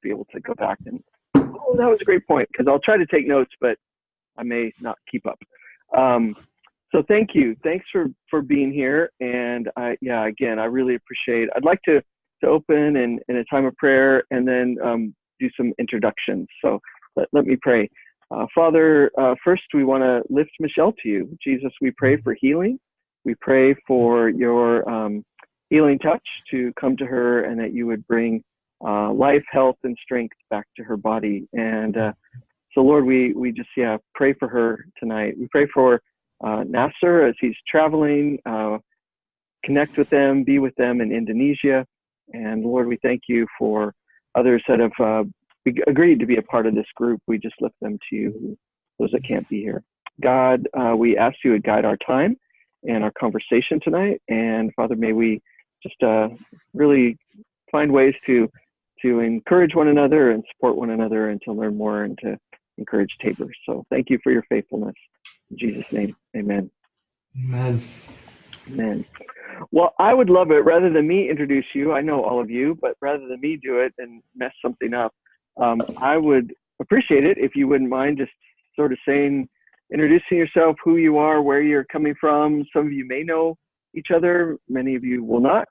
be able to go back and, oh, that was a great point, because I'll try to take notes, but I may not keep up. So thank you. Thanks for being here. And again, I really appreciate it. I'd like to open in a time of prayer and then do some introductions. So let me pray. Father, first we want to lift Michelle to you. Jesus, we pray for healing. We pray for your healing touch to come to her, and that you would bring life, health, and strength back to her body. And so Lord, we just pray for her tonight. We pray for Nasser as he's traveling, connect with them, be with them in Indonesia. And Lord, we thank you for others that have agreed to be a part of this group. We just lift them to you, those that can't be here. God, we ask you to guide our time and our conversation tonight. And Father, may we just really find ways to encourage one another and support one another, and to learn more and to encourage Tabor. So thank you for your faithfulness. In Jesus' name, amen. Amen. Amen. Well, I would love it, rather than me introduce you, I know all of you, but rather than me do it and mess something up, I would appreciate it if you wouldn't mind just sort of introducing yourself, who you are, where you're coming from. Some of you may know each other, many of you will not,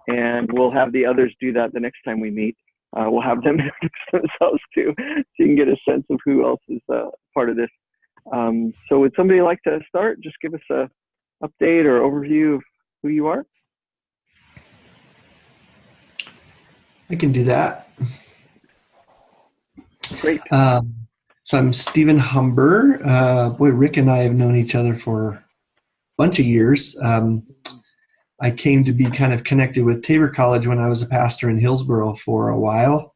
and we'll have the others do that the next time we meet. We'll have them introduce themselves too, so you can get a sense of who else is part of this. So would somebody like to start? Just give us a update or overview of who you are. I can do that. Great. So I'm Stephen Humber. Rick and I have known each other for a bunch of years. I came to be kind of connected with Tabor College when I was a pastor in Hillsboro for a while.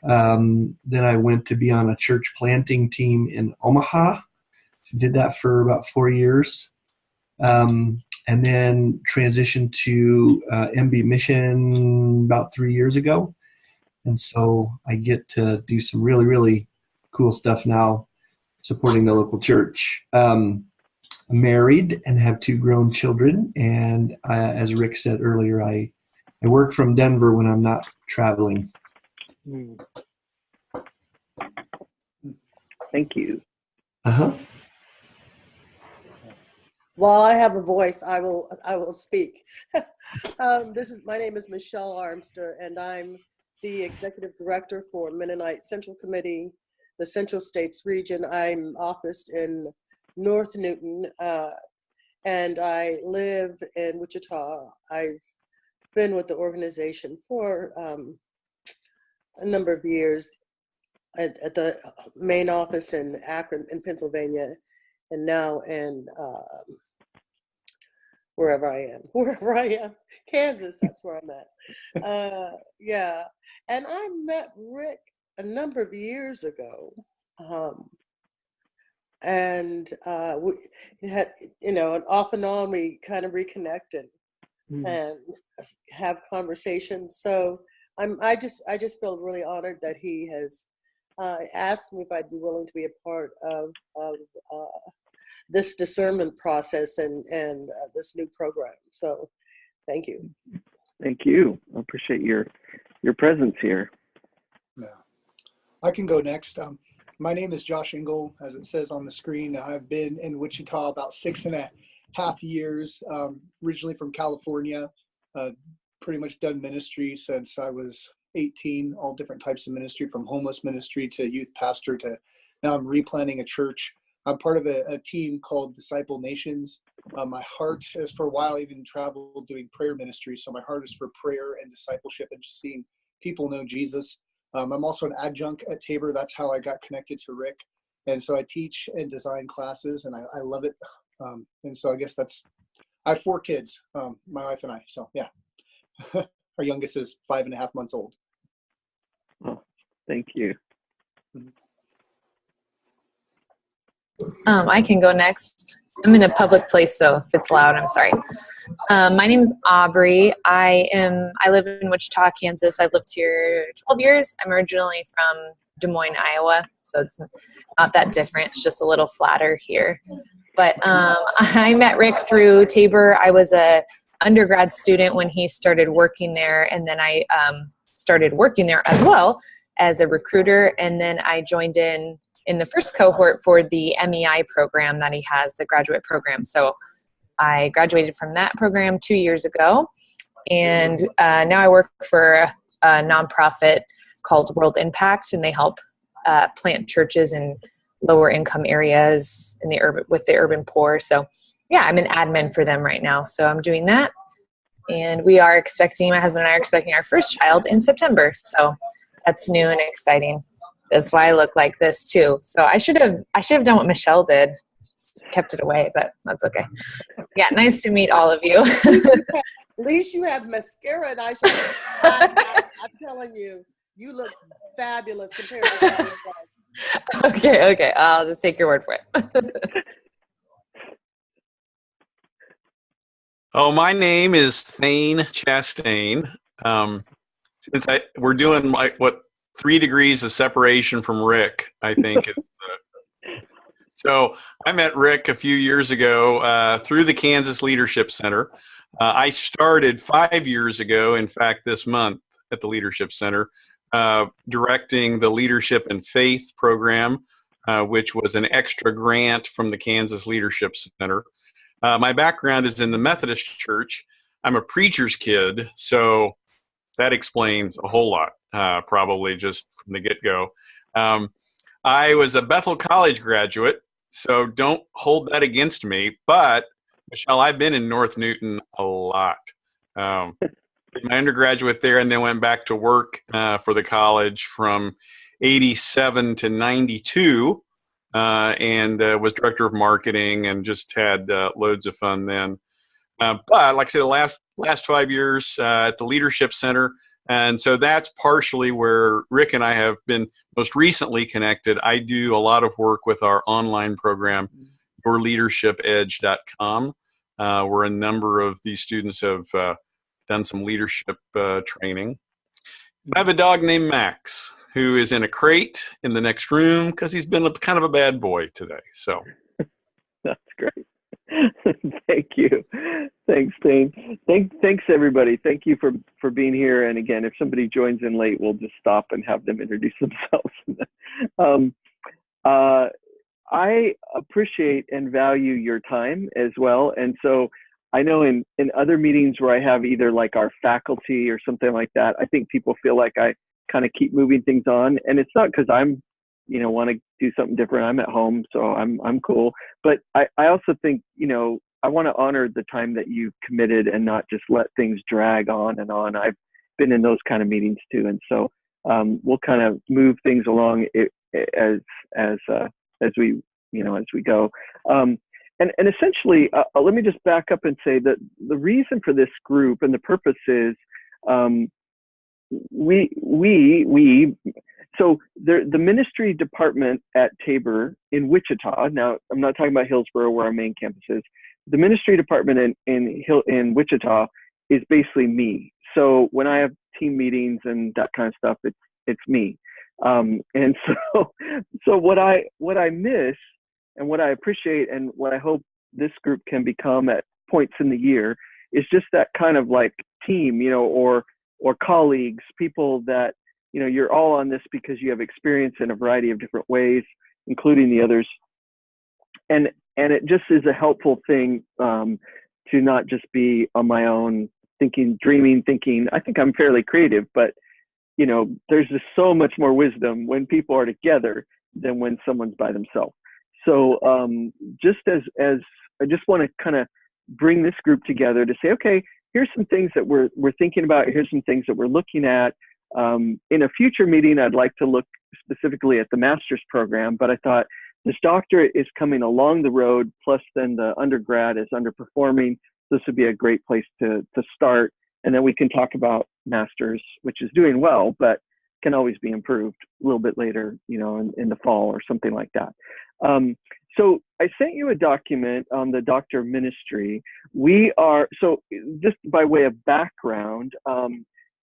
Then I went to be on a church planting team in Omaha. Did that for about 4 years. And then transitioned to MB Mission about 3 years ago. And so I get to do some really, really cool stuff now, supporting the local church. I'm married and have 2 grown children. And as Rick said earlier, I work from Denver when I'm not traveling. Thank you. Uh-huh. While I have a voice, I will speak. My name is Michelle Armster, and I'm the executive director for Mennonite Central Committee, the Central States region. I'm officed in North Newton, and I live in Wichita. I've been with the organization for a number of years at the main office in Akron, in Pennsylvania, and now in wherever I am, Kansas, that's where I'm at. And I met Rick a number of years ago. And we had, and off and on, we kind of reconnected and have conversations. So I just feel really honored that he has asked me if I'd be willing to be a part of this discernment process and this new program. So thank you. Thank you. I appreciate your presence here. Yeah. I can go next. My name is Josh Engel, as it says on the screen. I've been in Wichita about 6.5 years, originally from California. Pretty much done ministry since I was 18, all different types of ministry, from homeless ministry to youth pastor to now I'm replanting a church. I'm part of a team called Disciple Nations. My heart is, for a while, even traveled doing prayer ministry. So my heart is for prayer and discipleship and just seeing people know Jesus. I'm also an adjunct at Tabor. That's how I got connected to Rick. And so I teach and design classes, and I love it. And so I guess I have 4 kids, my wife and I. So yeah, our youngest is 5.5 months old. Oh, thank you. I can go next. I'm in a public place, so if it's loud, I'm sorry. My name is Aubrey. I live in Wichita, Kansas. I've lived here 12 years. I'm originally from Des Moines, Iowa, so it's not that different. It's just a little flatter here. But I met Rick through Tabor. I was a undergrad student when he started working there, and then I started working there as well as a recruiter. And then I joined in the first cohort for the MEI program that he has, the graduate program. So I graduated from that program 2 years ago. And now I work for a nonprofit called World Impact, and they help plant churches in lower income areas in the urban poor. So yeah, I'm an admin for them right now. So I'm doing that. And my husband and I are expecting our first child in September. So that's new and exciting. That's why I look like this too. So I should have done what Michelle did, just kept it away, but that's okay. Yeah, nice to meet all of you. At least you have mascara and eyeshadow. I'm telling you, you look fabulous compared to what I look like. Okay. I'll just take your word for it. Oh, my name is Thane Chastain. Since we're doing 3 degrees of separation from Rick, I think. So I met Rick a few years ago through the Kansas Leadership Center. I started 5 years ago, in fact, this month at the Leadership Center, directing the Leadership and Faith program, which was an extra grant from the Kansas Leadership Center. My background is in the Methodist Church. I'm a preacher's kid, so that explains a whole lot, probably just from the get-go. I was a Bethel College graduate, so don't hold that against me. But, Michelle, I've been in North Newton a lot. Did my undergraduate there and then went back to work for the college from 87 to 92 and was director of marketing and just had loads of fun then. But like I said, the last 5 years at the Leadership Center, and so that's partially where Rick and I have been most recently connected. I do a lot of work with our online program, yourleadershipedge.com, where a number of these students have done some leadership training. I have a dog named Max, who is in a crate in the next room because he's been kind of a bad boy today. So That's great. Thank you. Thanks, Dane. Thanks, everybody. Thank you for being here. And again, if somebody joins in late, we'll just stop and have them introduce themselves. I appreciate and value your time as well. And so I know in other meetings where I have either like our faculty or something like that, I think people feel like I kind of keep moving things on. And it's not because I'm want to do something different. I'm at home, so I'm cool. But I also think, I want to honor the time that you've committed and not just let things drag on and on. I've been in those kind of meetings too. And so we'll kind of move things along as we, as we go. And essentially, let me just back up and say that the reason for this group and the purpose is so the ministry department at Tabor in Wichita, now I'm not talking about Hillsboro where our main campus is, the ministry department in Wichita is basically me. So when I have team meetings and that kind of stuff, it's me. And so what I miss and what I appreciate and what I hope this group can become at points in the year is just that kind of like team, or colleagues, people that, you're all on this because you have experience in a variety of different ways, including the others. And it just is a helpful thing to not just be on my own dreaming. I think I'm fairly creative, but there's just so much more wisdom when people are together than when someone's by themselves. So just as I just want to kind of bring this group together to say, okay, here's some things that we're thinking about. Here's some things that we're looking at. In a future meeting, I'd like to look specifically at the master's program, but I thought this doctorate is coming along the road, plus then the undergrad is underperforming. This would be a great place to start. And then we can talk about master's, which is doing well, but can always be improved a little bit later, in the fall or something like that. So I sent you a document on the doctor of ministry. So just by way of background,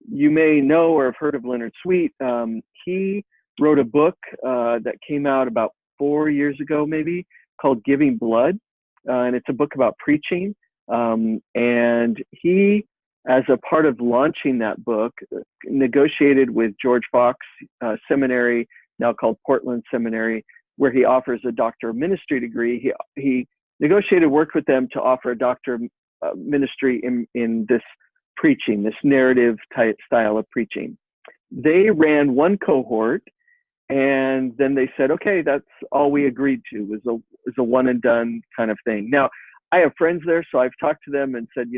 you may know or have heard of Leonard Sweet. He wrote a book that came out about 4 years ago, maybe, called Giving Blood. And it's a book about preaching. And he as a part of launching that book, negotiated with George Fox Seminary, now called Portland Seminary, where he offers a Doctor of Ministry degree. He negotiated, worked with them to offer a Doctor of Ministry in this preaching, this narrative type style of preaching. They ran one cohort, and then they said, okay, that's all we agreed to, was a one and done kind of thing. Now, I have friends there, so I've talked to them and said,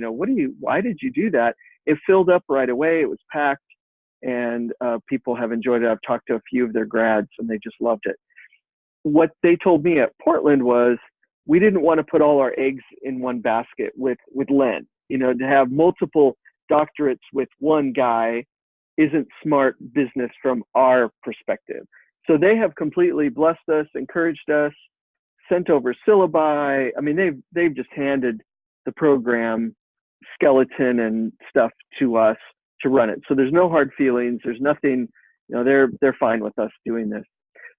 why did you do that? It filled up right away. It was packed, and people have enjoyed it. I've talked to a few of their grads, and they just loved it. What they told me at Portland was, we didn't want to put all our eggs in one basket with Len. To have multiple doctorates with one guy isn't smart business from our perspective. So they have completely blessed us, encouraged us, sent over syllabi. I mean, they've just handed the program skeleton and stuff to us to run it. So there's no hard feelings. There's nothing, they're fine with us doing this.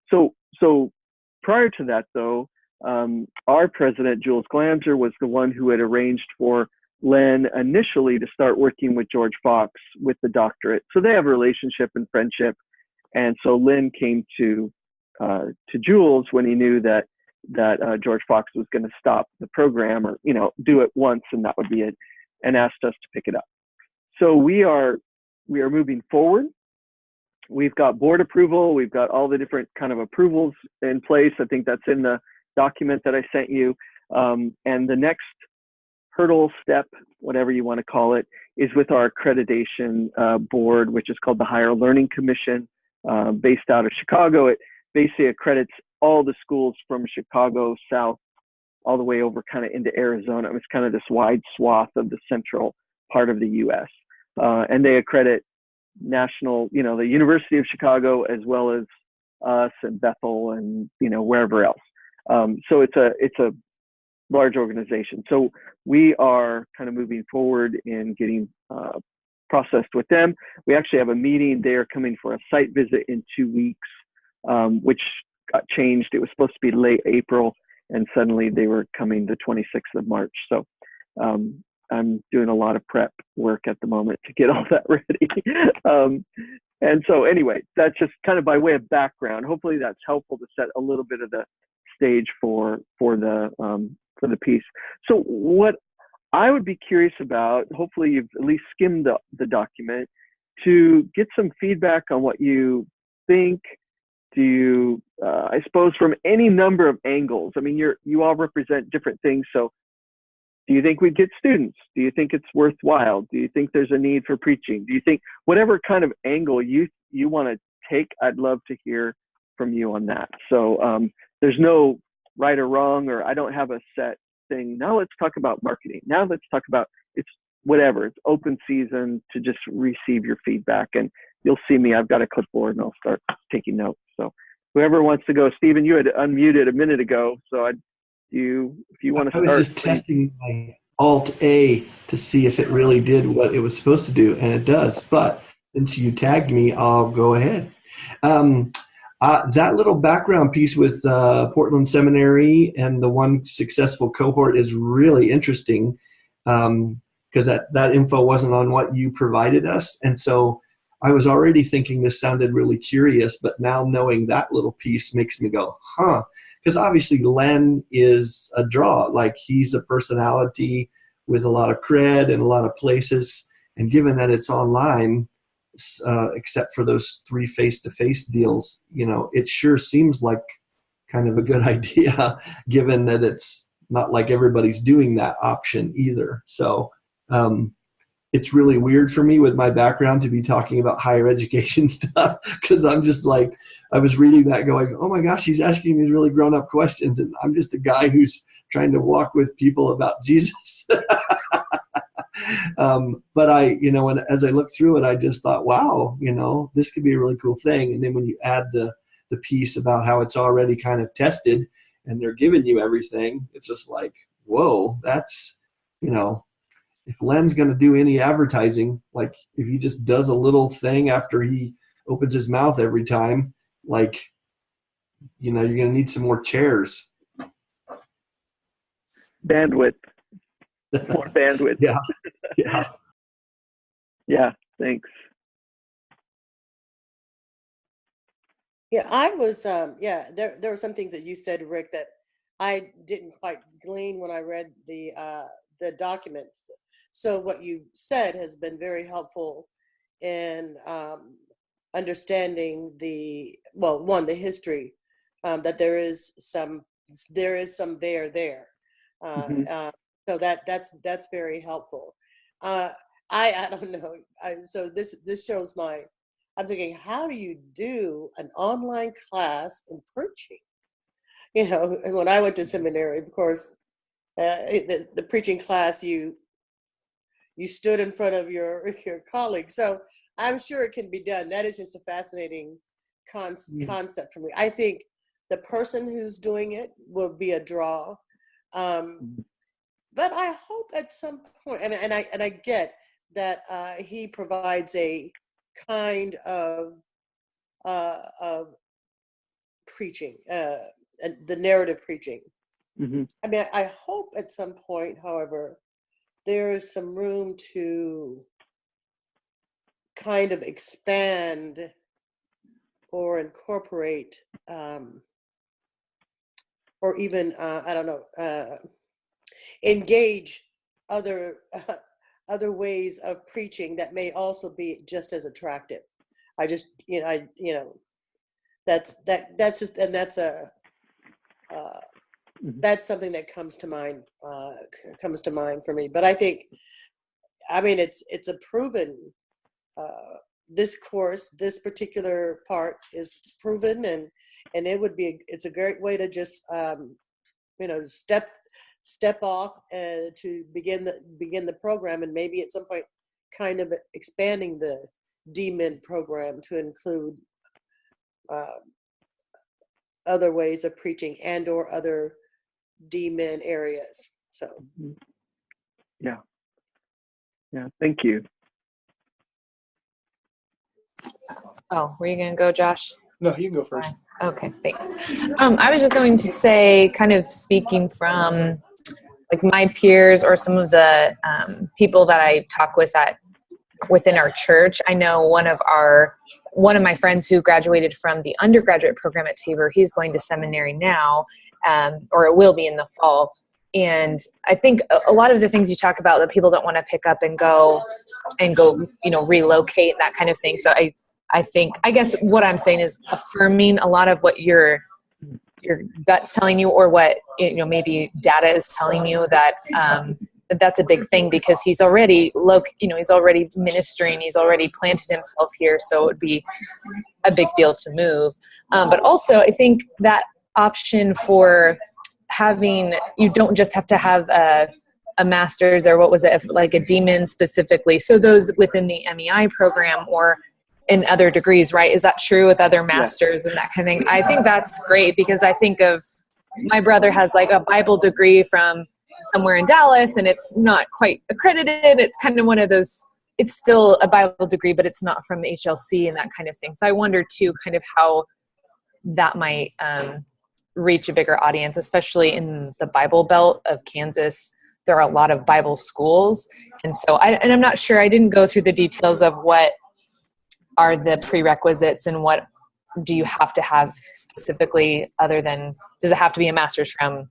So prior to that, though, our president, Jules Glanzer, was the one who had arranged for Len initially to start working with George Fox with the doctorate. So they have a relationship and friendship. And so Len came to Jules when he knew that George Fox was going to stop the program, or do it once and that would be it, and asked us to pick it up. So we are moving forward. We've got board approval. We've got all the different kind of approvals in place. I think that's in the document that I sent you. And the next hurdle, step, whatever you want to call it, is with our accreditation board, which is called the Higher Learning Commission, based out of Chicago. It basically accredits all the schools from Chicago south all the way over kind of into Arizona. It's kind of this wide swath of the central part of the U.S. And they accredit national, the University of Chicago, as well as us and Bethel and, wherever else. So it's a large organization. So we are kind of moving forward in getting processed with them. We actually have a meeting. They're coming for a site visit in 2 weeks, which got changed. It was supposed to be late April, and suddenly they were coming the 26th of March. So I'm doing a lot of prep work at the moment to get all that ready. And so anyway, that's just kind of by way of background. Hopefully that's helpful to set a little bit of the stage for the piece. So what I would be curious about, hopefully you've at least skimmed the document, to get some feedback on what you think. Do you, I suppose, from any number of angles? I mean, you all represent different things. So do you think we'd get students? Do you think it's worthwhile? Do you think there's a need for preaching? Do you think, whatever kind of angle you want to take, I'd love to hear from you on that. So there's no right or wrong, or I don't have a set thing. Now let's talk about marketing. Now let's talk about, it's whatever. It's open season to just receive your feedback, and you'll see me. I've got a clipboard and I'll start taking notes. So whoever wants to go. Stephen, you had unmuted a minute ago, so if you want to start. I was just testing my Alt-A to see if it really did what it was supposed to do, and it does. But since you tagged me, I'll go ahead. That little background piece with Portland Seminary and the one successful cohort is really interesting, because that info wasn't on what you provided us. And so I was already thinking this sounded really curious, but now knowing that little piece makes me go, huh? Because obviously Len is a draw. Like, he's a personality with a lot of cred in a lot of places. And given that it's online, except for those 3 face-to-face deals, it sure seems like kind of a good idea, given that it's not like everybody's doing that option either. So it's really weird for me with my background to be talking about higher education stuff, because I'm just like, I was reading that going, oh my gosh, he's asking these really grown-up questions, and I'm just a guy who's trying to walk with people about Jesus. But as I looked through it, I just thought, wow, this could be a really cool thing. And then when you add the piece about how it's already kind of tested and they're giving you everything, it's just like, whoa, that's, if Len's going to do any advertising, like if he just does a little thing after he opens his mouth every time, like, you're going to need some more chairs. Bandwidth. More bandwidth. Yeah. Yeah. Yeah, thanks. Yeah, I was, there were some things that you said, Rick, that I didn't quite glean when I read the documents. So what you said has been very helpful in understanding the history, that there is some there. Uh, Mhm. uh, so that's very helpful. Uh, I don't know. So this shows I'm thinking, how do you do an online class in preaching? And when I went to seminary, of course, the preaching class, you stood in front of your colleagues. So I'm sure it can be done. That is just a fascinating concept for me. I think the person who's doing it will be a draw. Um, but I hope at some point, and I get that he provides a kind of preaching, and the narrative preaching. Mhm. I mean, I hope at some point, however, there is some room to kind of expand or incorporate, or even, I don't know, engage other other ways of preaching that may also be just as attractive. I just, that's just, and uh, Mhm. that's something that comes to mind for me. But I think, I mean, it's a proven, uh, this course, this particular part is proven, and it's a great way to just, step off to begin the program, and maybe at some point kind of expanding the DMin program to include uh, other ways of preaching and or other DMin areas. So Mhm. Yeah. Yeah. Thank you. Oh, were you going to go, Josh? No, you can go first. Okay, thanks. I was just going to say, kind of speaking from like my peers or some of the people that I talk with within our church. I know one of my friends who graduated from the undergraduate program at Tabor. He's going to seminary now, or it will be in the fall. And I think a lot of the things you talk about that people don't want to pick up and go, relocate, that kind of thing. So I guess what I'm saying is affirming a lot of what your gut's telling you, or what maybe data is telling you, that that's a big thing, because he's already he's already ministering, he's already planted himself here, so it would be a big deal to move. But also, I think that option for having, you don't just have to have a master's, or what was it, like a DMin specifically. So those within the MEI program or in other degrees, right? Is that true with other masters and that kind of thing? I think that's great, because I think of my brother has like a Bible degree from somewhere in Dallas, and it's not quite accredited. It's kind of one of those, it's still a Bible degree, but it's not from the HLC and that kind of thing. So I wonder too, kind of how that might reach a bigger audience, especially in the Bible Belt of Kansas. There are a lot of Bible schools. And so I'm not sure, I didn't go through the details of what are the prerequisites and what do you have to have specifically, other than, does it have to be a master's from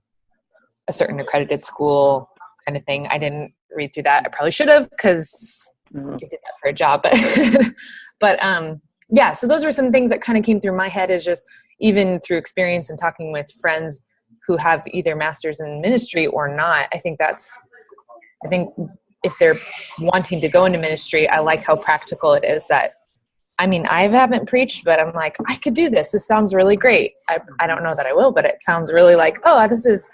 a certain accredited school kind of thing? I didn't read through that. I probably should have, because I did that for a job. But yeah, so those were some things that kind of came through my head, is just even through experience and talking with friends who have either masters in ministry or not. I think if they're wanting to go into ministry, I like how practical it is. That, I mean, I haven't preached, but I'm like, I could do this. This sounds really great. I don't know that I will, but it sounds really like, oh, this is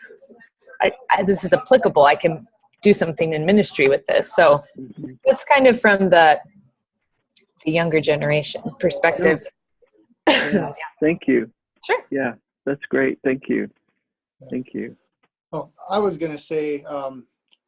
applicable. I can do something in ministry with this. So it's kind of from the younger generation perspective. Yeah. Thank you. Sure. Yeah, that's great. Thank you. Thank you. Oh, I was going to say,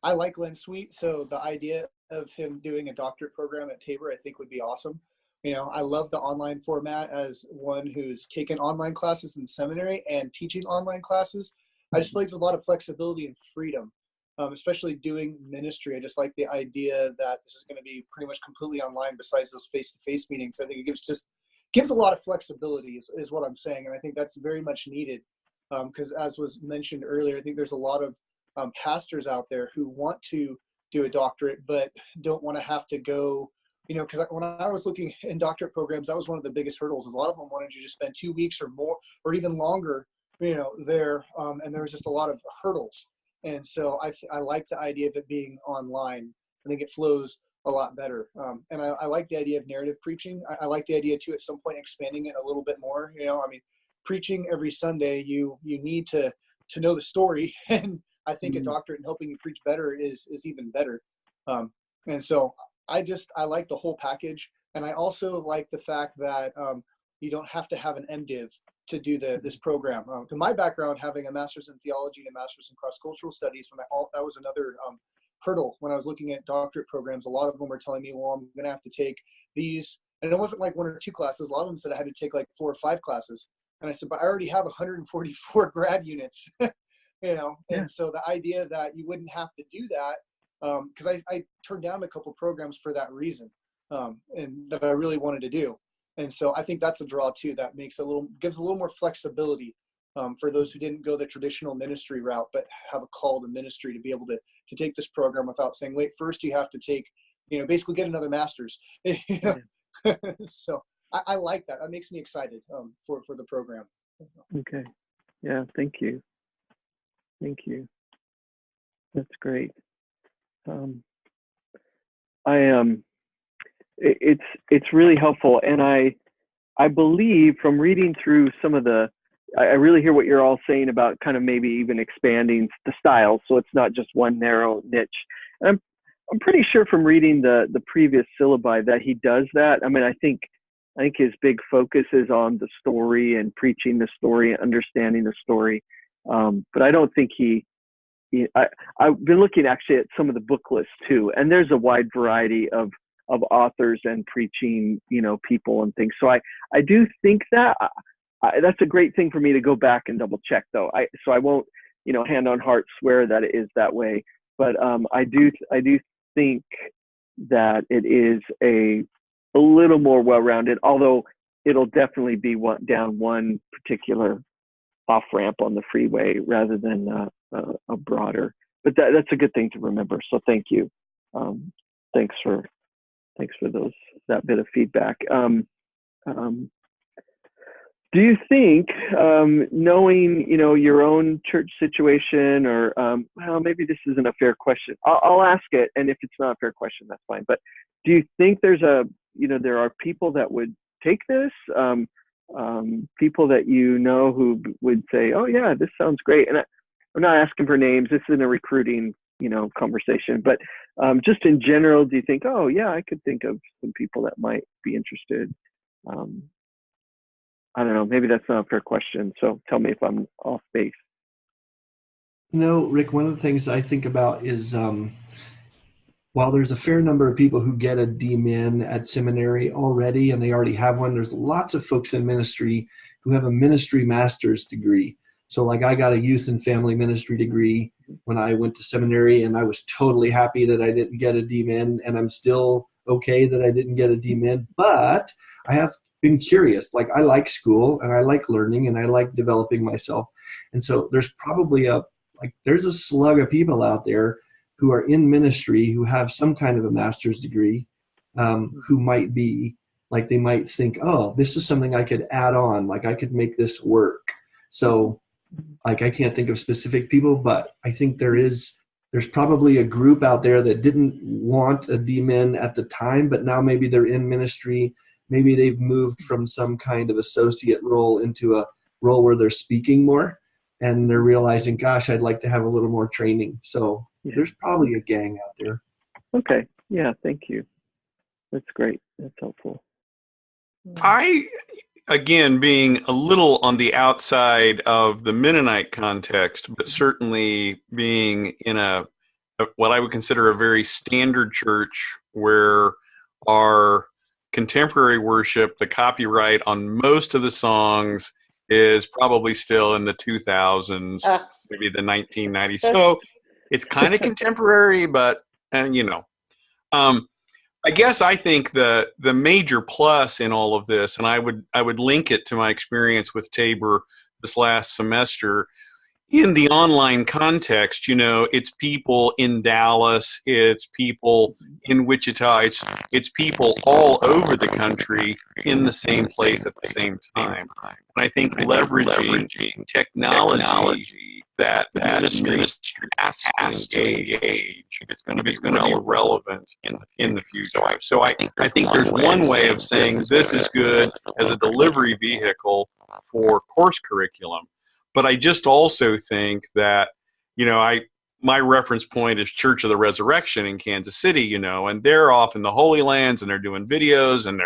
I like Len Sweet, so the idea of him doing a doctorate program at Tabor, I think, would be awesome. I love the online format as one who's taken online classes in seminary and teaching online classes. I just feel like there's a lot of flexibility and freedom especially doing ministry. I just like the idea that this is going to be pretty much completely online besides those face-to-face meetings. I think it gives a lot of flexibility is what I'm saying. And I think that's very much needed because as was mentioned earlier, I think there's a lot of pastors out there who want to do a doctorate, but don't want to have to go, because when I was looking in doctorate programs, that was one of the biggest hurdles. A lot of them wanted you to spend 2 weeks or more, or even longer, there. And there was just a lot of hurdles. And so I like the idea of it being online. I think it flows a lot better. And I like the idea of narrative preaching. I like the idea too, at some point, expanding it a little bit more. Preaching every Sunday, you need to know the story. And I think a doctorate in helping you preach better is even better. And so I like the whole package. And I also like the fact that you don't have to have an MDiv to do this program. To my background, having a master's in theology and a master's in cross-cultural studies, that was another hurdle when I was looking at doctorate programs. A lot of them were telling me, well, I'm going to have to take these. And it wasn't like 1 or 2 classes. A lot of them said I had to take like 4 or 5 classes. And I said, but I already have 144 grad units, And so the idea that you wouldn't have to do that, because I turned down a couple programs for that reason, and that I really wanted to do. And so I think that's a draw too, that gives a little more flexibility for those who didn't go the traditional ministry route, but have a call to ministry to be able to take this program without saying, wait, first you have to take, basically get another master's. So I like that. That makes me excited for the program. Okay. Yeah. Thank you. Thank you. That's great. It's really helpful, and I believe from reading through some of I really hear what you're all saying about kind of maybe even expanding the styles, so it's not just one narrow niche. And I'm pretty sure from reading the previous syllabi that he does that. I mean, I think his big focus is on the story and preaching the story, understanding the story. But I don't think I've been looking actually at some of the book lists too, and there's a wide variety of authors and preaching, people and things. So I do think that that's a great thing for me to go back and double check though. So I won't, hand on heart swear that it is that way, but I do think that it is a little more well-rounded, although it'll definitely be down one particular off ramp on the freeway rather than a broader. But that's a good thing to remember. So thank you. Thanks for that bit of feedback. Do you think, knowing your own church situation, or well, maybe this isn't a fair question. I'll ask it, and if it's not a fair question, that's fine. But do you think there are people that would take this? People that who would say, oh yeah, this sounds great. And I'm not asking for names. This isn't a recruiting, conversation, but just in general, do you think, oh yeah, I could think of some people that might be interested? I don't know, maybe that's not a fair question. So tell me if I'm off base. No, Rick, one of the things I think about is, while there's a fair number of people who get a DMin at seminary already, and they already have one, there's lots of folks in ministry who have a ministry master's degree. So like I got a youth and family ministry degree when I went to seminary, and I was totally happy that I didn't get a DMin, and I'm still okay that I didn't get a DMin, but I have been curious. Like I like school, and I like learning, and I like developing myself. And so there's probably there's a slug of people out there who are in ministry who have some kind of a master's degree, who might be like, they might think, oh, this is something I could add on, like I could make this work. So like I can't think of specific people, but I think there's probably a group out there that didn't want a DMin at the time, but now maybe they're in ministry. Maybe they've moved from some kind of associate role into a role where they're speaking more, and they're realizing, gosh, I'd like to have a little more training. So there's probably a gang out there. Okay. Yeah. Thank you. That's great. That's helpful. Again, being a little on the outside of the Mennonite context, but certainly being in what I would consider a very standard church, where our contemporary worship, the copyright on most of the songs is probably still in the 2000s, maybe the 1990s. So It's kind of contemporary, but you know. I guess I think the major plus in all of this, and I would link it to my experience with Tabor this last semester. In the online context, you know, it's people in Dallas, it's people in Wichita, it's people all over the country in the same place at the same time. And I think leveraging technology that ministry has to engage if it's going to be relevant in the future. So I think there's one way of saying this is good as a delivery vehicle for course curriculum. But I just also think that, you know, my reference point is Church of the Resurrection in Kansas City, you know, and they're off in the Holy Lands and they're doing videos and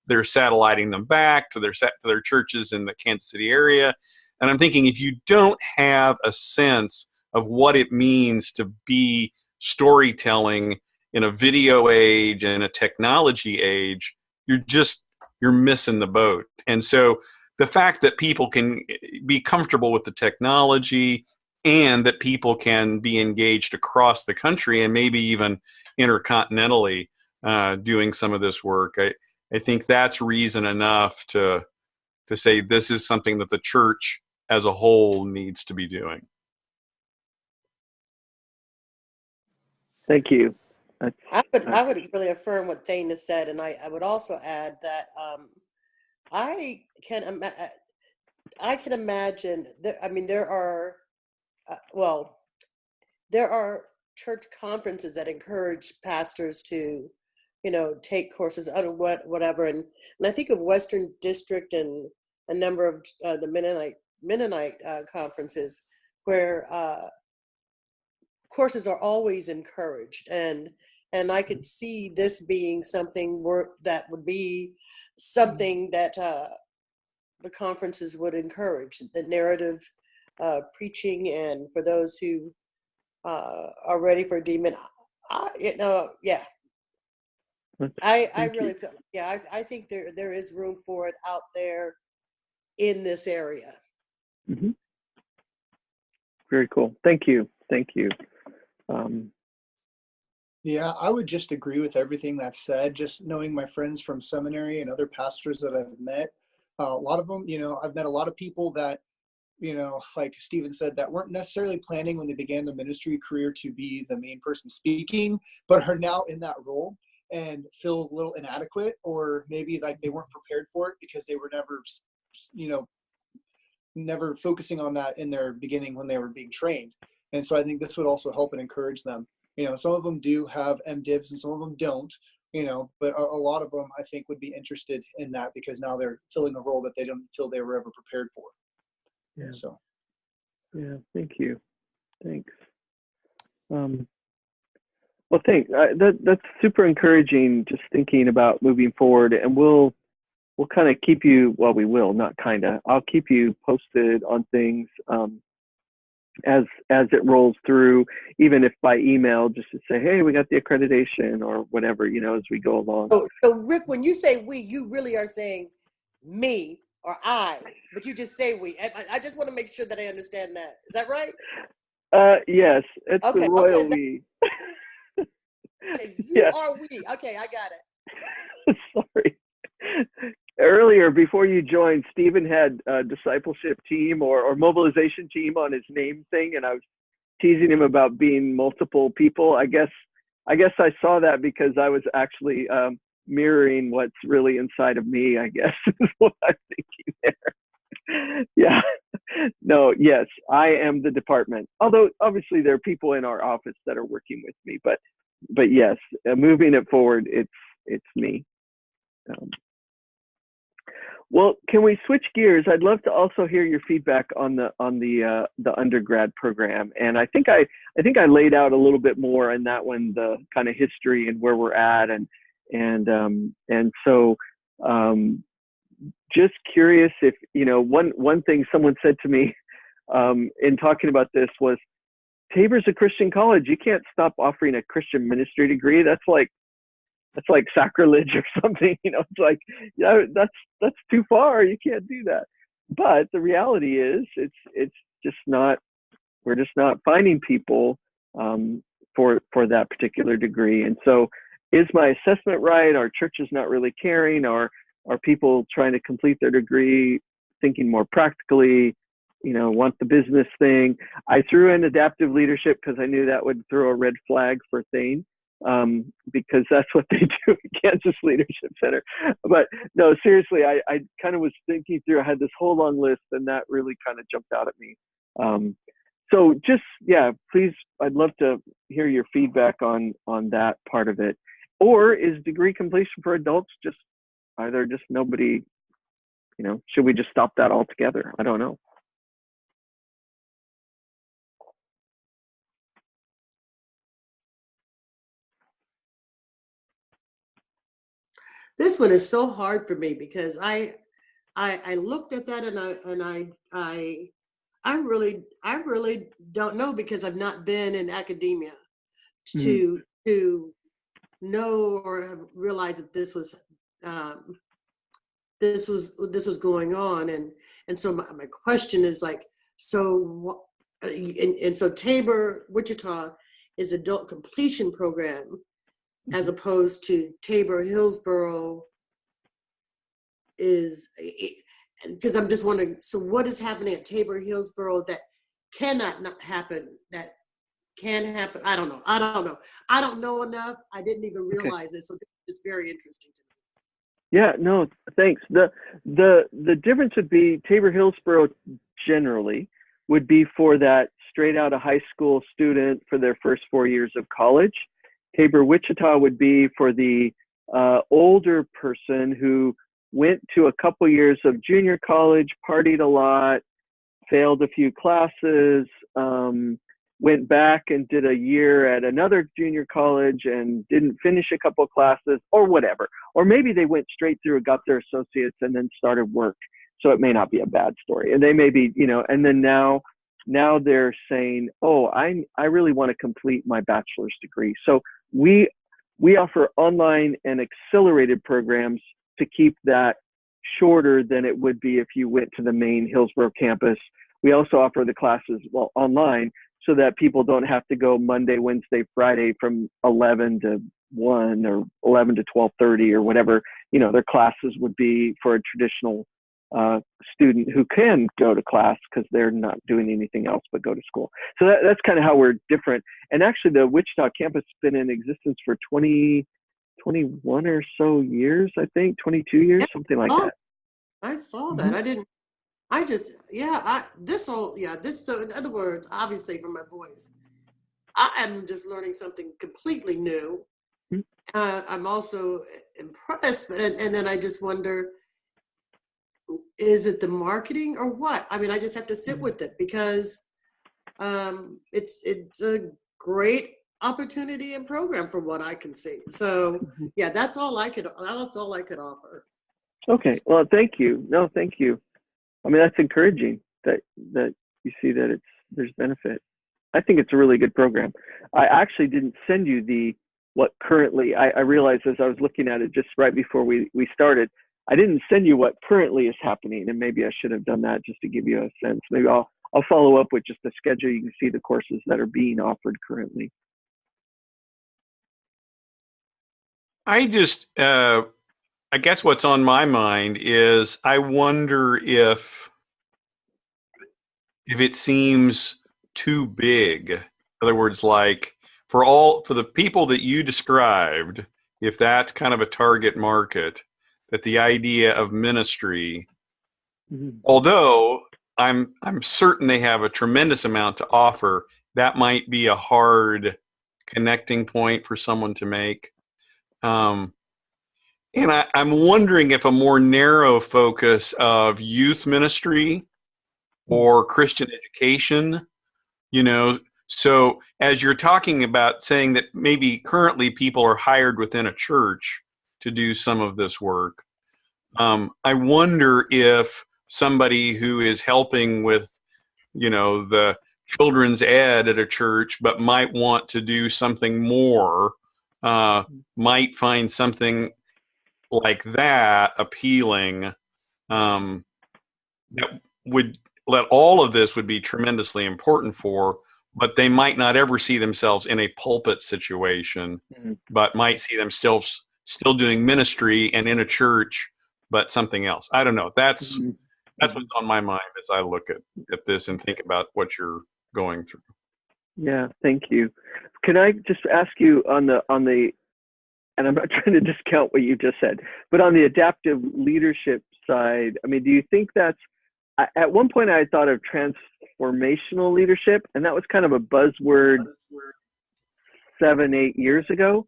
they're satelliting them back to their churches in the Kansas City area. And I'm thinking, if you don't have a sense of what it means to be storytelling in a video age and a technology age, you're missing the boat. And so the fact that people can be comfortable with the technology and that people can be engaged across the country and maybe even intercontinentally doing some of this work, I think that's reason enough to say this is something that the church as a whole needs to be doing. Thank you. I would really affirm what Thane has said, and I would also add that I can imagine that, I mean, there are church conferences that encourage pastors to, you know, take courses out of whatever, and I think of Western District and a number of the Mennonite conferences where courses are always encouraged, and I could see this being something that would be something that the conferences would encourage, the narrative preaching, and for those who are ready for demon, yeah. I really feel, yeah, I think there is room for it out there in this area. Mm-hmm. Very cool. Thank you. Yeah, I would just agree with everything that's said. Just knowing my friends from seminary and other pastors that I've met, a lot of them, you know, I've met a lot of people that, you know, like Stephen said, that weren't necessarily planning when they began their ministry career to be the main person speaking, but are now in that role and feel a little inadequate, or maybe like they weren't prepared for it because they were never focusing on that in their beginning when they were being trained. And so I think this would also help and encourage them. You know, some of them do have MDivs and some of them don't, you know, but a lot of them I think would be interested in that because now they're filling a role that they don't feel they were ever prepared for. Yeah. So. Yeah. Thank you. Thanks. Well, thanks. That's super encouraging. Just thinking about moving forward, and we'll kind of keep you. Well, we will not kind of. I'll keep you posted on things as it rolls through, even if by email, just to say, hey, we got the accreditation or whatever, you know, as we go along. So Rick, when you say we, you really are saying me or I, but you just say we. I just want to make sure that I understand that. Is that right? Yes, it's the royal we. You are we. Okay, I got it. Sorry. Earlier, before you joined, Stephen had a discipleship team or mobilization team on his name thing, and I was teasing him about being multiple people. I guess I saw that because I was actually mirroring what's really inside of me, I guess, is what I'm thinking there. Yeah. No, yes, I am the department. Although, obviously, there are people in our office that are working with me, but yes, moving it forward, it's me. Well, can we switch gears? I'd love to also hear your feedback on the undergrad program, and I think I laid out a little bit more in that one, the kind of history and where we're at, and so just curious if, you know, one thing someone said to me in talking about this was, Tabor's a Christian college. You can't stop offering a Christian ministry degree. That's like sacrilege or something, you know. It's like, yeah, that's too far. You can't do that. But the reality is, it's just not. We're just not finding people for that particular degree. And so, is my assessment right? Are churches not really caring? Or are people trying to complete their degree thinking more practically? Want the business thing. I threw in adaptive leadership because I knew that would throw a red flag for Thane, because that's what they do at Kansas Leadership Center. But no, seriously, I kind of was thinking through. I had this whole long list, and that really kind of jumped out at me. So just, please, I'd love to hear your feedback on that part of it. Or is degree completion for adults just nobody, should we just stop that altogether? I don't know. This one is so hard for me because I looked at that and I really don't know, because I've not been in academia to know or have realized that this was going on, and so my question is like, so so Tabor, Wichita is adult completion program, as opposed to Tabor, Hillsboro is, because I'm just wondering, so what is happening at Tabor, Hillsboro that cannot not happen, that can happen? I don't know. I don't know enough. I didn't even realize it. So it's very interesting to me. Yeah, no, thanks. The difference would be Tabor, Hillsboro generally would be for that straight out of high school student for their first 4 years of college. Tabor, Wichita would be for the older person who went to a couple years of junior college, partied a lot, failed a few classes, went back and did a year at another junior college and didn't finish a couple classes, or whatever. Or maybe they went straight through and got their associates and then started work. So it may not be a bad story. And they may be, and then now they're saying, oh, I really want to complete my bachelor's degree. So we offer online and accelerated programs to keep that shorter than it would be if you went to the main Hillsboro campus. We also offer the classes, online, so that people don't have to go Monday, Wednesday, Friday from 11 to 1 or 11 to 12:30 or whatever, their classes would be for a traditional student who can go to class because they're not doing anything else but go to school. So that's kind of how we're different. And actually the Wichita campus has been in existence for 21 or so years, I think, 22 years, something like that. I saw that. So in other words, obviously from my voice, I am just learning something completely new. I'm also impressed, and then I just wonder, is it the marketing or what? I mean, I just have to sit with it, because it's a great opportunity and program from what I can see. So that's all I could offer. Okay. Well, thank you. No, thank you. I mean, that's encouraging that you see that there's benefit. I think it's a really good program. I actually didn't send you what currently, I realized as I was looking at it just right before we started, I didn't send you what currently is happening, and maybe I should have done that just to give you a sense. Maybe I'll follow up with just a schedule. You can see the courses that are being offered currently. I just, I guess what's on my mind is I wonder if it seems too big. In other words, like for the people that you described, if that's kind of a target market, that the idea of ministry, although I'm certain they have a tremendous amount to offer, that might be a hard connecting point for someone to make. And I'm wondering if a more narrow focus of youth ministry or Christian education, so as you're talking about saying that maybe currently people are hired within a church to do some of this work, I wonder if somebody who is helping with, the children's ed at a church, but might want to do something more, might find something like that appealing, that would let all of this would be tremendously important for, but they might not ever see themselves in a pulpit situation, but might see them still doing ministry and in a church, but something else. I don't know. That's what's on my mind as I look at this and think about what you're going through. Yeah, thank you. Can I just ask you on the, and I'm not trying to discount what you just said, but on the adaptive leadership side, I mean, do you think that's, at one point I thought of transformational leadership, and that was kind of a buzzword 7-8 years ago.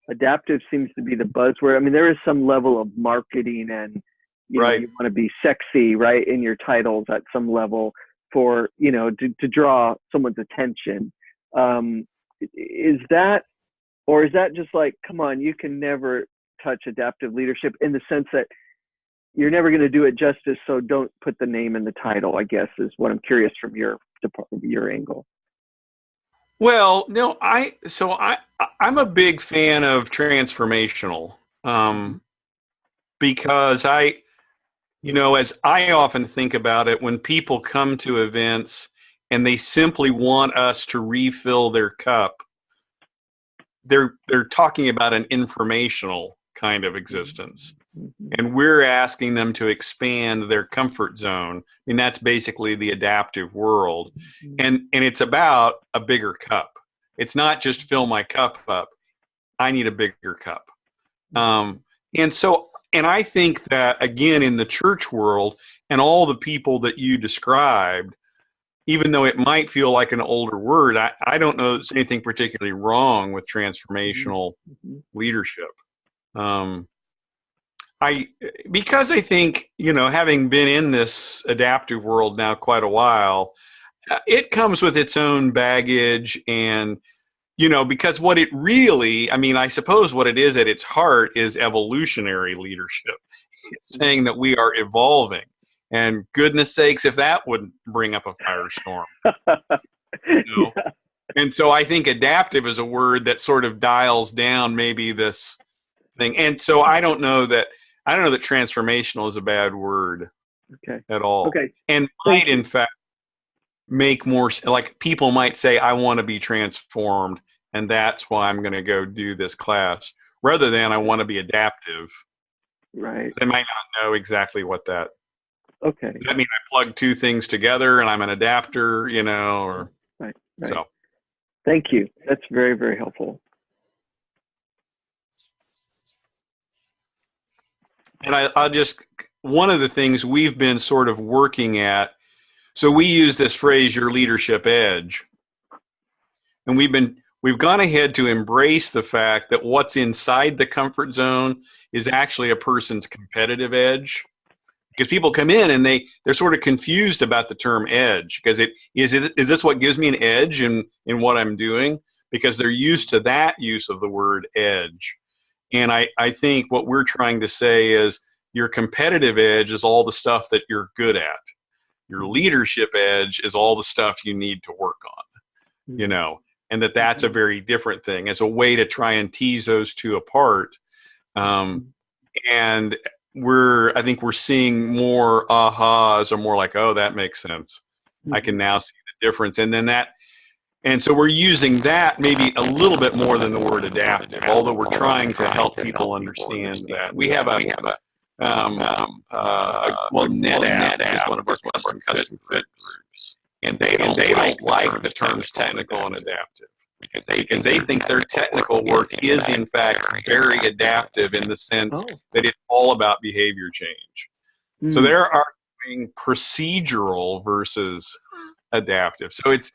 Adaptive seems to be the buzzword. I mean, there is some level of marketing and, you know, you want to be sexy, right, in your titles at some level for, you know, to draw someone's attention. Is that, or is that just like, come on, you can never touch adaptive leadership in the sense that you're never going to do it justice, so don't put the name in the title, I guess, is what I'm curious from your angle. Well, no, I'm a big fan of transformational, because as I often think about it, when people come to events and they simply want us to refill their cup, they're talking about an informational kind of existence. And we're asking them to expand their comfort zone. I mean, that's basically the adaptive world. And it's about a bigger cup. It's not just fill my cup up. I need a bigger cup. And I think that, again, in the church world and all the people that you described, even though it might feel like an older word, I don't know there's anything particularly wrong with transformational leadership. Because I think, having been in this adaptive world now quite a while, it comes with its own baggage. And, because what it really, I suppose what it is at its heart is evolutionary leadership. It's saying that we are evolving. And goodness sakes, if that wouldn't bring up a firestorm. Yeah. And so I think adaptive is a word that sort of dials down maybe this thing. And so I don't know that transformational is a bad word at all. Okay. And might, in fact, make more, like people might say, I want to be transformed, and that's why I'm going to go do this class, rather than I want to be adaptive. Right. They might not know exactly what that. Okay. Does that mean I plug two things together and I'm an adapter, or. Right. So. Thank you. That's very, very helpful. And I'll just, one of the things we've been sort of working at, so we use this phrase, your leadership edge. And we've gone ahead to embrace the fact that what's inside the comfort zone is actually a person's competitive edge. Because people come in and they're sort of confused about the term edge, because is this what gives me an edge in what I'm doing? Because they're used to that use of the word edge. And I think what we're trying to say is your competitive edge is all the stuff that you're good at. Your leadership edge is all the stuff you need to work on, and that's a very different thing as a way to try and tease those two apart. And I think we're seeing more ahas, or more like, oh, that makes sense. I can now see the difference. And so we're using that maybe a little bit more than the word adaptive, although we're trying to help people understand that. We have NetApp is one of our custom fit groups, and they don't like the terms technical and adaptive, because they think their technical work is in fact very adaptive in the sense that it's all about behavior change. So they're arguing procedural versus adaptive. So it's,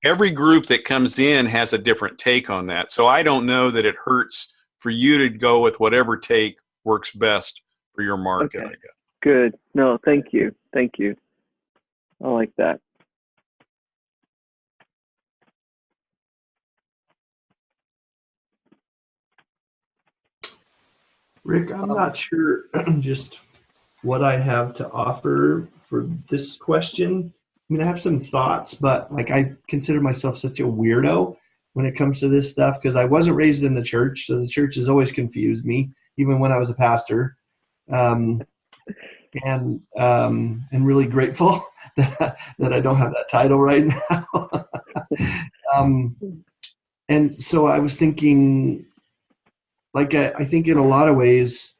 every group that comes in has a different take on that. So I don't know that it hurts for you to go with whatever take works best for your market. Okay. I guess. Good. No, thank you. Thank you. I like that. Rick, I'm not sure just what I have to offer for this question. I have some thoughts, but I consider myself such a weirdo when it comes to this stuff, because I wasn't raised in the church, so the church has always confused me, even when I was a pastor. and really grateful that I don't have that title right now. um, and so I was thinking, like, I think in a lot of ways,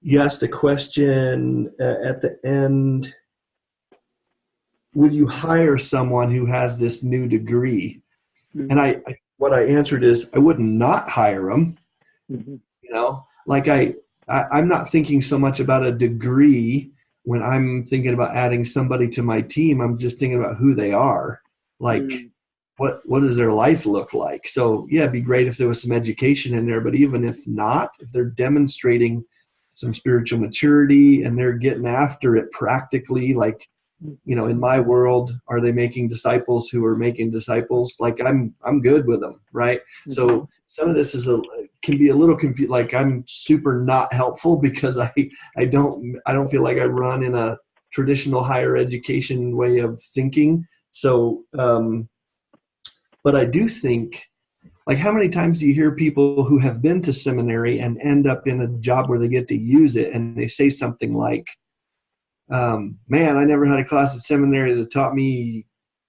you asked a question at the end, would you hire someone who has this new degree? Mhm. And what I answered is, I would not hire them. Mhm. You know, like I'm not thinking so much about a degree when I'm thinking about adding somebody to my team. I'm just thinking about who they are. Like, Mm. what does their life look like? So yeah, it'd be great if there was some education in there, but even if not, if they're demonstrating some spiritual maturity and they're getting after it practically, like, you know, in my world, are they making disciples who are making disciples? Like, I'm good with them, right? So some of this can be a little confused. Like, I'm super not helpful because I don't feel like I run in a traditional higher education way of thinking. So, but I do think, like, how many times do you hear people who have been to seminary and end up in a job where they get to use it, and they say something like, man, I never had a class at seminary that taught me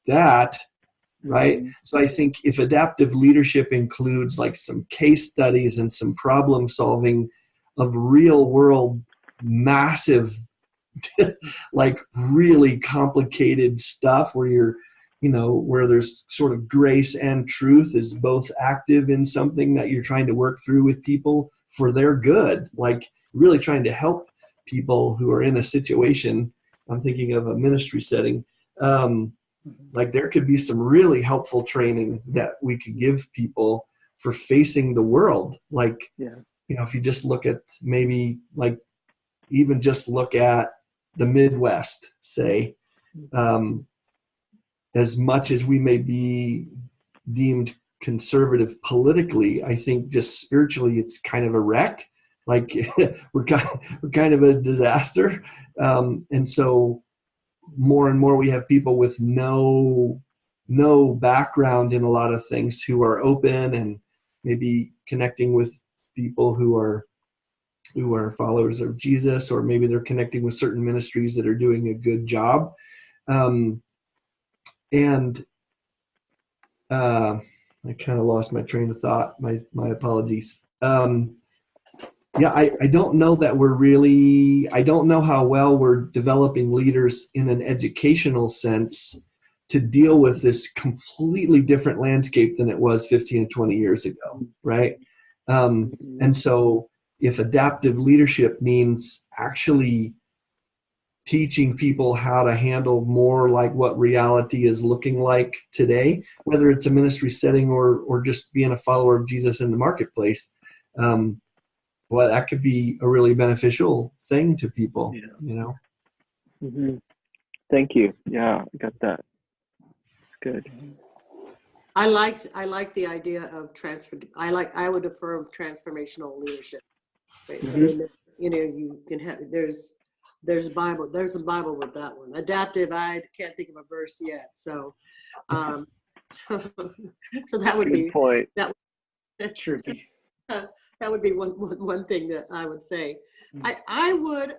that, right? Mhm. So I think if adaptive leadership includes like some case studies and some problem solving of real world, massive, like really complicated stuff where where there's sort of grace and truth is both active in something that you're trying to work through with people for their good, like really trying to help people who are in a situation. I'm thinking of a ministry setting. Like, there could be some really helpful training that we could give people for facing the world. Like, Yeah. if you just look at maybe, like, even just look at the Midwest, say, as much as we may be deemed conservative politically, I think just spiritually it's kind of a wreck. Like, we're kind of a disaster. And so more and more we have people with no background in a lot of things who are open and maybe connecting with people who are followers of Jesus, or maybe they're connecting with certain ministries that are doing a good job. And I kind of lost my train of thought. My apologies. Yeah, I don't know that I don't know how well we're developing leaders in an educational sense to deal with this completely different landscape than it was 15 and 20 years ago, right? And so if adaptive leadership means actually teaching people how to handle more like what reality is looking like today, whether it's a ministry setting or just being a follower of Jesus in the marketplace, well, that could be a really beneficial thing to people, Yeah. Thank you. Yeah, I got that. Good. I like the idea of I would affirm transformational leadership. Right? I mean, you can have there's a Bible with that one. Adaptive, I can't think of a verse yet. So so that would Good be point. Tricky. that would be one thing that I would say. I would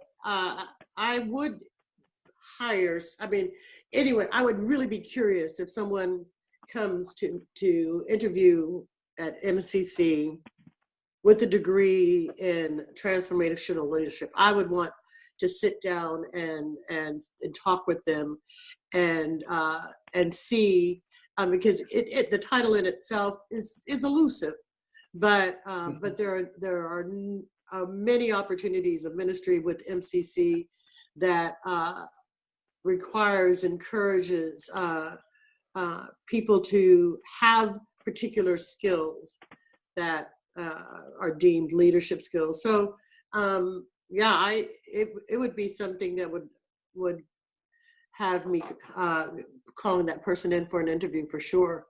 hire. I mean, anyway, I would really be curious if someone comes to interview at MCC with a degree in transformational leadership. I would want to sit down and talk with them and see, because the title in itself is elusive, but there are many opportunities of ministry with MCC that encourages people to have particular skills that are deemed leadership skills. So it would be something that would have me calling that person in for an interview for sure.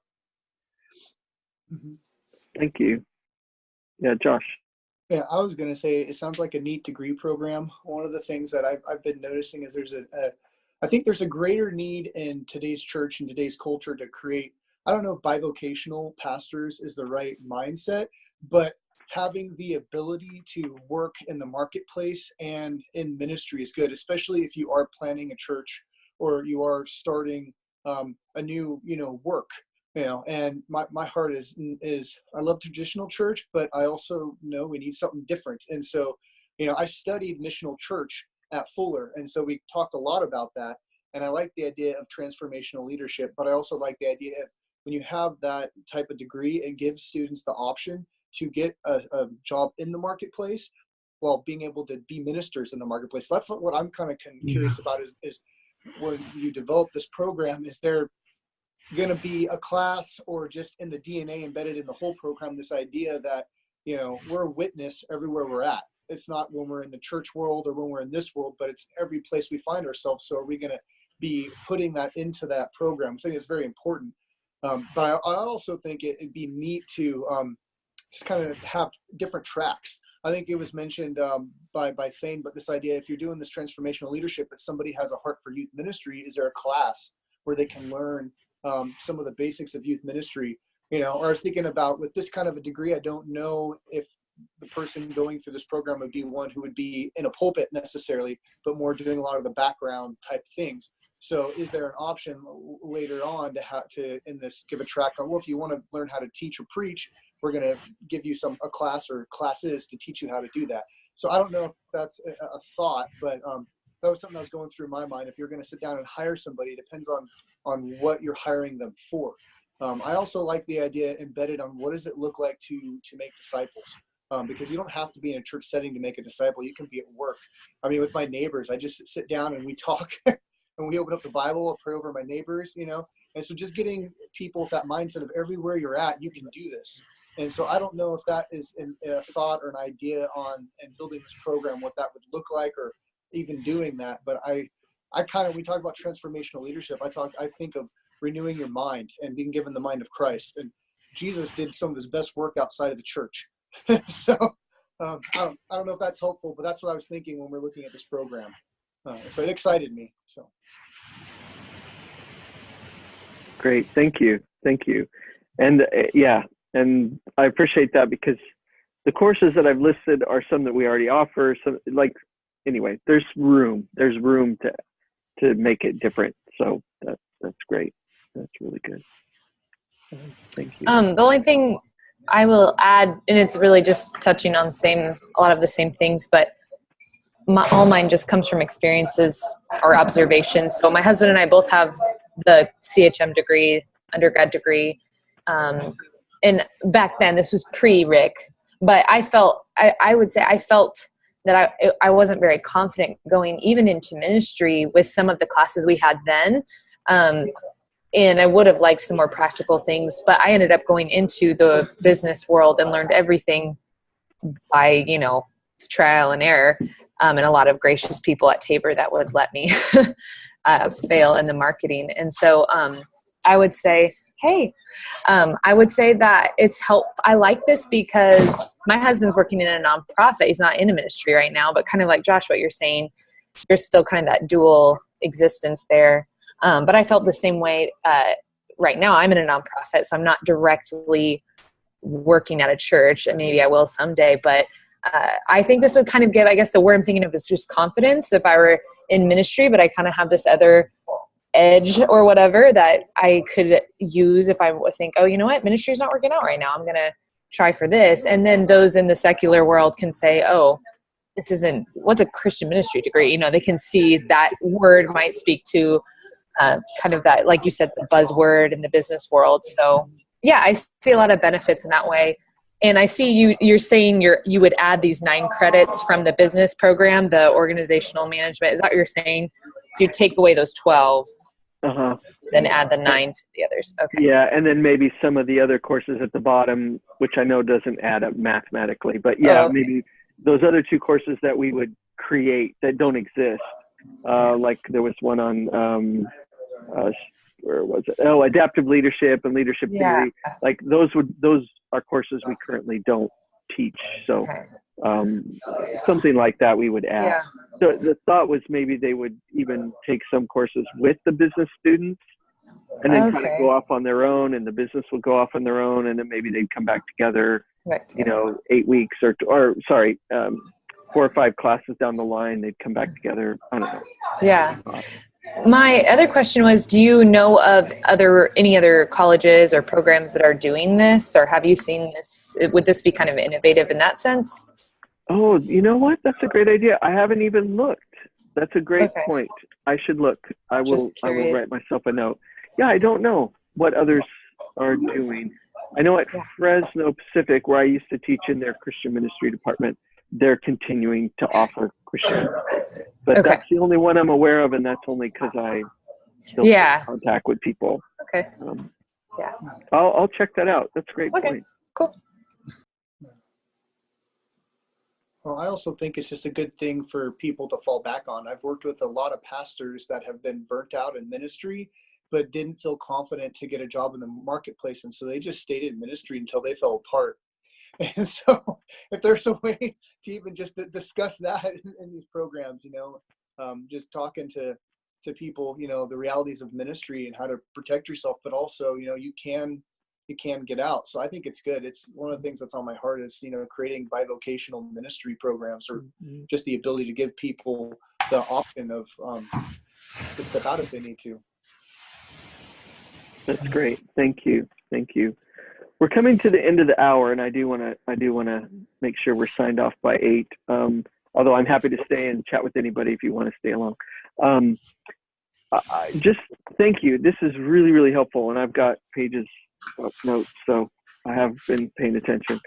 Thank you. Yeah, Josh. Yeah, I was going to say, it sounds like a neat degree program. One of the things that I've been noticing is I think there's a greater need in today's church and today's culture to create, I don't know if bivocational pastors is the right mindset, but having the ability to work in the marketplace and in ministry is good, especially if you are planning a church or you are starting a new, work. And my heart is I love traditional church, but I also know we need something different. And so, I studied missional church at Fuller, and so we talked a lot about that. And I like the idea of transformational leadership, but I also like the idea of when you have that type of degree, it gives students the option to get a job in the marketplace while being able to be ministers in the marketplace. So that's what I'm kind of curious about is when you develop this program, is there going to be a class or just in the DNA embedded in the whole program, this idea that, we're a witness everywhere we're at. It's not when we're in the church world or when we're in this world, but it's every place we find ourselves. So are we going to be putting that into that program? I think it's very important. But I also think it'd be neat to just kind of have different tracks. I think it was mentioned by Thane, but this idea, if you're doing this transformational leadership, but somebody has a heart for youth ministry, is there a class where they can learn some of the basics of youth ministry? Or I was thinking about with this kind of a degree, I don't know if the person going through this program would be one who would be in a pulpit necessarily, but more doing a lot of the background type things. So is there an option later on to have to, in this, give a track on, well, if you want to learn how to teach or preach, we're going to give you a class or classes to teach you how to do that. So I don't know if that's a thought, but that was something that was going through my mind. If you're going to sit down and hire somebody, it depends on what you're hiring them for. I also like the idea embedded on what does it look like to make disciples. Because you don't have to be in a church setting to make a disciple. You can be at work. I mean, with my neighbors, I just sit down and we talk and we open up the Bible, I'll pray over my neighbors, And so just getting people with that mindset of everywhere you're at, you can do this. And so I don't know if that is a thought or an idea on and building this program, what that would look like, or even doing that. But I kind of, we talk about transformational leadership. I think of renewing your mind and being given the mind of Christ. And Jesus did some of his best work outside of the church. So I don't know if that's helpful, but that's what I was thinking when we're looking at this program. So it excited me. So Great. Thank you. And and I appreciate that because the courses that I've listed are some that we already offer. So anyway, there's room to make it different. So that's great. That's really good. Thank you. The only thing I will add, and it's really just touching on a lot of the same things, but all mine just comes from experiences or observations. So my husband and I both have the CHM degree, undergrad degree. And back then, this was pre-Rick, but I would say I felt that I wasn't very confident going even into ministry with some of the classes we had then. And I would have liked some more practical things, but I ended up going into the business world and learned everything by, trial and error, and a lot of gracious people at Tabor that would let me fail in the marketing. And so I would say, I would say that it's I like this because my husband's working in a nonprofit. He's not in a ministry right now, but kind of like Josh, what you're saying, there's still kind of that dual existence there. But I felt the same way right now. I'm in a nonprofit, so I'm not directly working at a church, and maybe I will someday. But I think this would kind of give, I guess the word I'm thinking of is just confidence if I were in ministry, but I kind of have this other edge or whatever that I could use if I would think, oh, you know what, ministry is not working out right now. I'm going to try for this. And then those in the secular world can say, oh, this isn't, what's a Christian ministry degree? They can see that word might speak to kind of that, like you said, the buzzword in the business world. So yeah, I see a lot of benefits in that way. And I see you're saying you would add these 9 credits from the business program, the organizational management. Is that what you're saying? So you take away those 12, then add the 9 to the others. Okay. Yeah, and then maybe some of the other courses at the bottom, which I know doesn't add up mathematically. But yeah, maybe those other 2 courses that we would create that don't exist. Like there was one on where was it? Oh, adaptive leadership and leadership theory. Like those are courses we currently don't teach. So something like that we would add. Yeah. So the thought was maybe they would even take some courses with the business students and then kind Okay. of go off on their own, and the business will go off on their own, and then maybe they'd come back together, Right. 8 weeks or 4 or 5 classes down the line, they'd come back together. I don't know. Yeah. My other question was, do you know of any other colleges or programs that are doing this, or have you seen this? Would this be kind of innovative in that sense? Oh, you know what? That's a great idea. I haven't even looked. That's a great Okay. point. I should look. I will Just curious. write myself a note. Yeah, I don't know what others are doing. I know at Yeah. Fresno Pacific, where I used to teach in their Christian ministry department, they're continuing to offer Christian. But Okay. that's the only one I'm aware of, and that's only because I still Yeah. stay in contact with people. Okay. Yeah. I'll check that out. That's a great Okay. point. Cool. Well, I also think it's just a good thing for people to fall back on. I've worked with a lot of pastors that have been burnt out in ministry, but didn't feel confident to get a job in the marketplace. And so they just stayed in ministry until they fell apart. And so if there's a way to even just discuss that in these programs, just talking to people, the realities of ministry and how to protect yourself, but also, you can get out. So I think it's good. It's one of the things that's on my heart is, creating bivocational ministry programs, or just the ability to give people the option of to step out if they need to. That's great. Thank you. Thank you. We're coming to the end of the hour, and I do want to make sure we're signed off by 8. Although I'm happy to stay and chat with anybody if you want to stay along. Just thank you. This is really, really helpful, and I've got pages of notes, so I have been paying attention.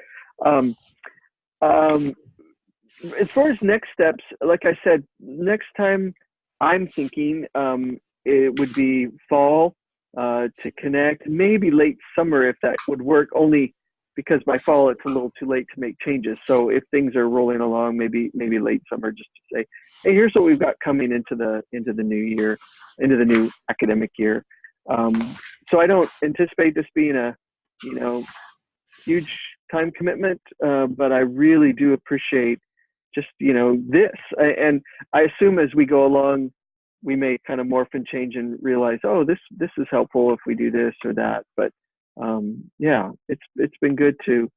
As far as next steps, like I said, next time I'm thinking it would be fall to connect, maybe late summer if that would work, only because by fall it's a little too late to make changes. So if things are rolling along, maybe late summer, just to say, hey, here's what we've got coming into the new year, into the new academic year. So I don't anticipate this being a huge time commitment, but I really do appreciate just this, and I assume as we go along we may kind of morph and change and realize, oh, this is helpful if we do this or that. But yeah, it's been good to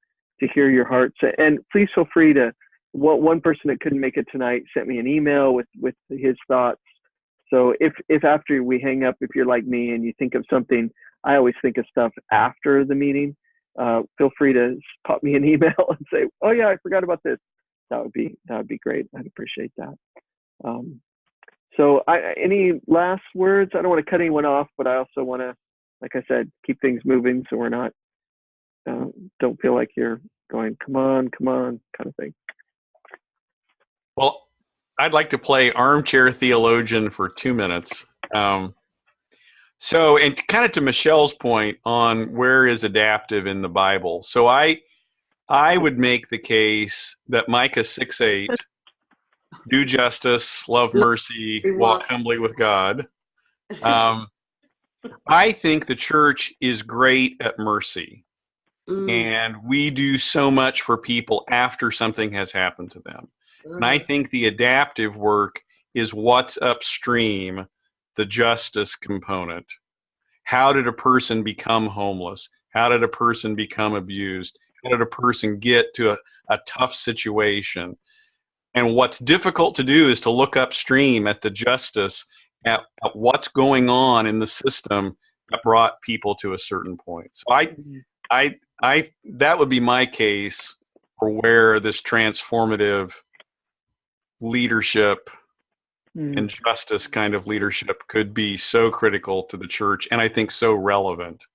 hear your hearts, and please feel free to. One person that couldn't make it tonight sent me an email with his thoughts. So if after we hang up, if you're like me and you think of something, I always think of stuff after the meeting. Feel free to pop me an email and say, oh yeah, I forgot about this. That would be great. I'd appreciate that. So any last words? I don't want to cut anyone off, but I also want to, like I said, keep things moving so we're not, don't feel like you're going, come on, kind of thing. Well, I'd like to play armchair theologian for 2 minutes. So, and kind of to Michelle's point on where is adaptive in the Bible. So I would make the case that Micah 6:8, do justice, love mercy, walk humbly with God. I think the church is great at mercy. And we do so much for people after something has happened to them. And I think the adaptive work is what's upstream, the justice component. How did a person become homeless? How did a person become abused? How did a person get to a tough situation? And what's difficult to do is to look upstream at the justice, at what's going on in the system that brought people to a certain point. So I that would be my case for where this transformative leadership and justice kind of leadership could be so critical to the church, and I think so relevant.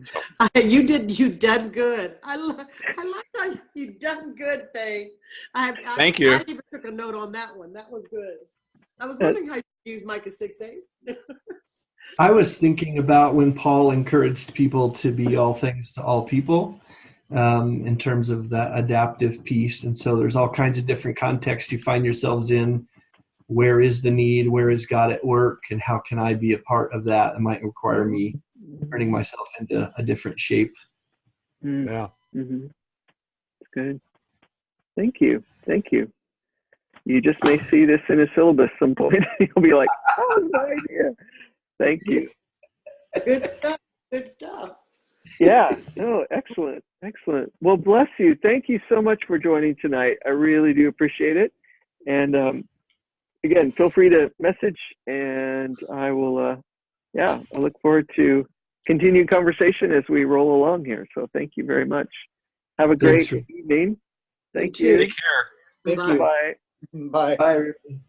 So. You done good. I like how you done good thing. Thank you. I even took a note on that one. That was good. I was wondering how you use Micah 6:8. I was thinking about when Paul encouraged people to be all things to all people, in terms of that adaptive piece. And so there's all kinds of different contexts you find yourselves in. Where is the need? Where is God at work? And how can I be a part of that? It might require me turning myself into a different shape. Yeah. Mm-hmm. That's good. Thank you. You just may see this in a syllabus some point. You'll be like, oh, that's my idea. Thank you. Good stuff. Good stuff. Yeah. No, excellent. Excellent. Well, bless you. Thank you so much for joining tonight. I really do appreciate it. And again, feel free to message, and I will, I look forward to continued conversation as we roll along here. So thank you very much. Have a great Thanks, Rick. evening. Thank too. you. Take care. Thank you. Bye. Bye. Bye, everyone.